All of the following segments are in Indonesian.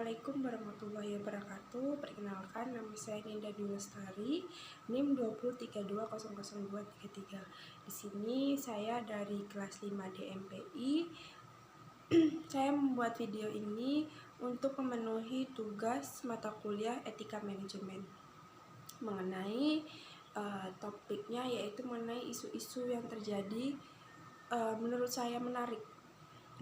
Assalamualaikum warahmatullahi wabarakatuh. Perkenalkan, nama saya Ninda Dwi Lestari, NIM 203200233. Di sini saya dari kelas 5 DMPI. Saya membuat video ini untuk memenuhi tugas mata kuliah Etika Manajemen mengenai topiknya, yaitu mengenai isu-isu yang terjadi menurut saya menarik.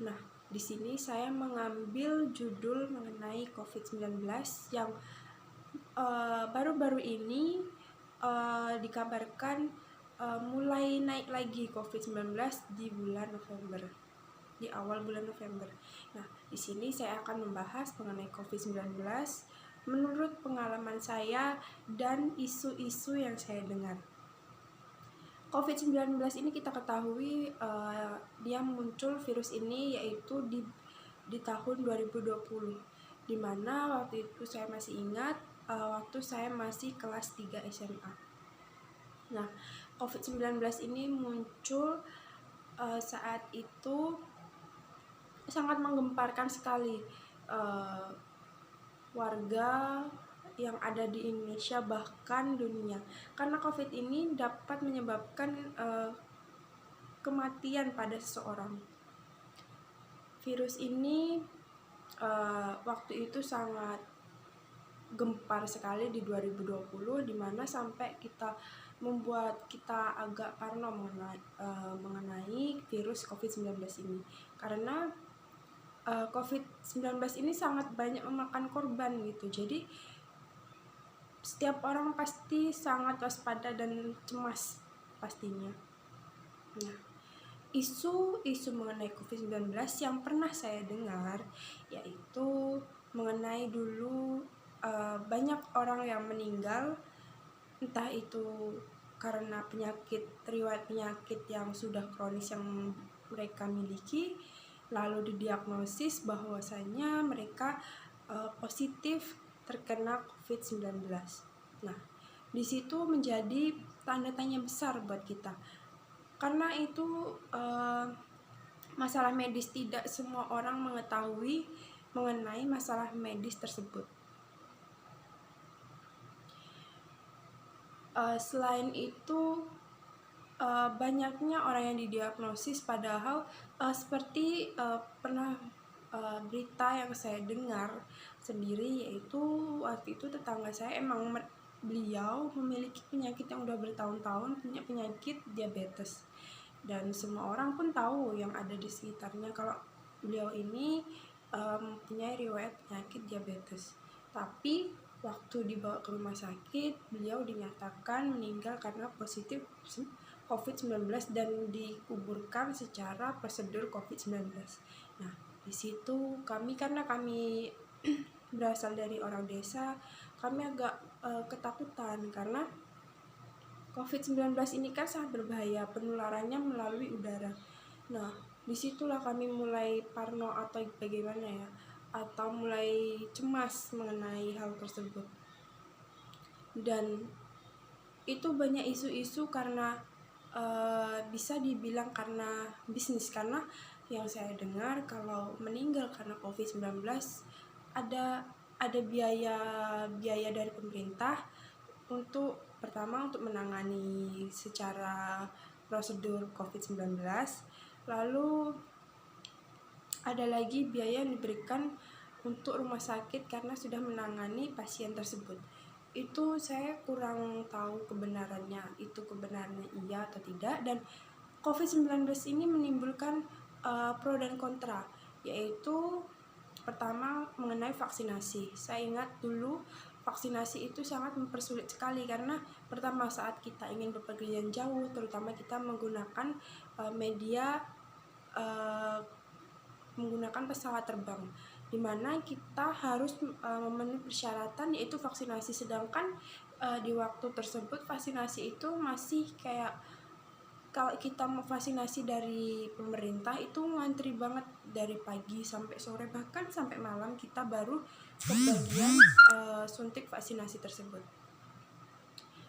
Nah, di sini saya mengambil judul mengenai COVID-19 yang baru-baru ini dikabarkan mulai naik lagi COVID-19 di bulan November, di awal bulan November. Nah, di sini saya akan membahas mengenai COVID-19 menurut pengalaman saya dan isu-isu yang saya dengar. COVID-19 ini kita ketahui dia muncul virus ini yaitu di tahun 2020, dimana waktu itu saya masih ingat waktu saya masih kelas 3 SMA. Nah, COVID-19 ini muncul saat itu sangat menggemparkan sekali warga yang ada di Indonesia, bahkan dunia, karena COVID ini dapat menyebabkan kematian pada seseorang. Virus ini waktu itu sangat gempar sekali di 2020, dimana sampai membuat kita agak parno mengenai virus COVID-19 ini, karena COVID-19 ini sangat banyak memakan korban gitu. Jadi setiap orang pasti sangat waspada dan cemas pastinya. Nah, isu-isu mengenai COVID-19 yang pernah saya dengar yaitu mengenai dulu banyak orang yang meninggal, entah itu karena riwayat penyakit yang sudah kronis yang mereka miliki, lalu didiagnosis bahwasanya mereka positif terkena COVID-19. Nah, di situ menjadi tanda tanya besar buat kita, karena itu masalah medis, tidak semua orang mengetahui mengenai masalah medis tersebut. Selain itu banyaknya orang yang didiagnosis, padahal seperti pernah berita yang saya dengar sendiri, yaitu waktu itu tetangga saya emang beliau memiliki penyakit yang udah bertahun-tahun, punya penyakit diabetes, dan semua orang pun tahu yang ada di sekitarnya kalau beliau ini mempunyai riwayat penyakit diabetes. Tapi waktu dibawa ke rumah sakit, beliau dinyatakan meninggal karena positif COVID-19 dan dikuburkan secara prosedur COVID-19. Nah, di situ karena kami berasal dari orang desa, kami agak ketakutan karena COVID-19 ini kan sangat berbahaya, penularannya melalui udara. Nah, disitulah kami mulai parno atau bagaimana ya, atau mulai cemas mengenai hal tersebut. Dan itu banyak isu-isu karena bisa dibilang karena bisnis, karena yang saya dengar kalau meninggal karena COVID-19 ada biaya dari pemerintah untuk menangani secara prosedur COVID-19, lalu ada lagi biaya yang diberikan untuk rumah sakit karena sudah menangani pasien tersebut. Itu saya kurang tahu kebenarannya iya atau tidak. Dan COVID-19 ini menimbulkan pro dan kontra, yaitu pertama mengenai vaksinasi. Saya ingat dulu vaksinasi itu sangat mempersulit sekali, karena pertama saat kita ingin bepergian jauh, terutama kita menggunakan menggunakan pesawat terbang, di mana kita harus memenuhi persyaratan yaitu vaksinasi. Sedangkan di waktu tersebut vaksinasi itu masih kayak, kalau kita mau vaksinasi dari pemerintah itu ngantri banget dari pagi sampai sore, bahkan sampai malam kita baru kebagian suntik vaksinasi tersebut.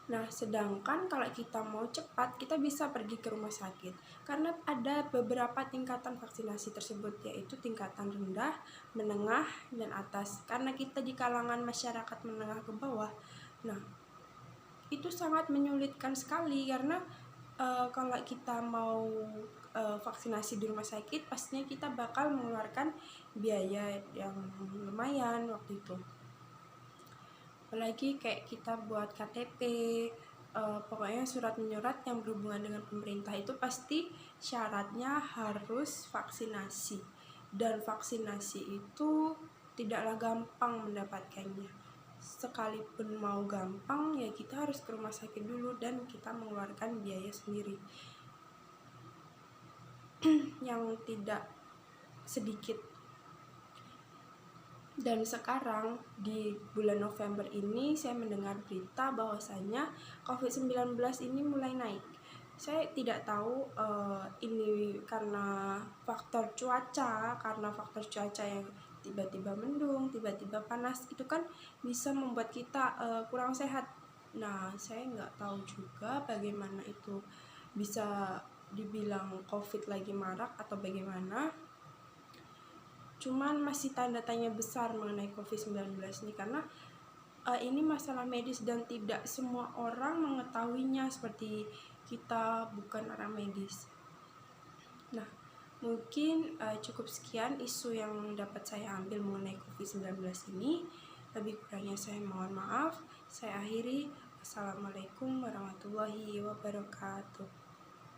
Nah, sedangkan kalau kita mau cepat, kita bisa pergi ke rumah sakit. Karena ada beberapa tingkatan vaksinasi tersebut, yaitu tingkatan rendah, menengah, dan atas. Karena kita di kalangan masyarakat menengah ke bawah, nah, itu sangat menyulitkan sekali karena kalau kita mau vaksinasi di rumah sakit, pastinya kita bakal mengeluarkan biaya yang lumayan waktu itu. Apalagi kayak kita buat KTP, pokoknya surat menyurat yang berhubungan dengan pemerintah itu pasti syaratnya harus vaksinasi, dan vaksinasi itu tidaklah gampang mendapatkannya. Sekalipun mau gampang, ya kita harus ke rumah sakit dulu dan kita mengeluarkan biaya sendiri yang tidak sedikit. Dan sekarang di bulan November ini saya mendengar berita bahwasanya COVID-19 ini mulai naik. Saya tidak tahu ini karena faktor cuaca yang tiba-tiba mendung, tiba-tiba panas, itu kan bisa membuat kita kurang sehat. Nah, saya nggak tahu juga bagaimana itu bisa dibilang COVID lagi marak atau bagaimana. Cuman masih tanda tanya besar mengenai COVID-19 ini karena ini masalah medis dan tidak semua orang mengetahuinya, seperti kita bukan orang medis. Nah, mungkin cukup sekian isu yang dapat saya ambil mengenai COVID-19 ini. Lebih kurangnya saya mohon maaf. Saya akhiri. Assalamualaikum warahmatullahi wabarakatuh.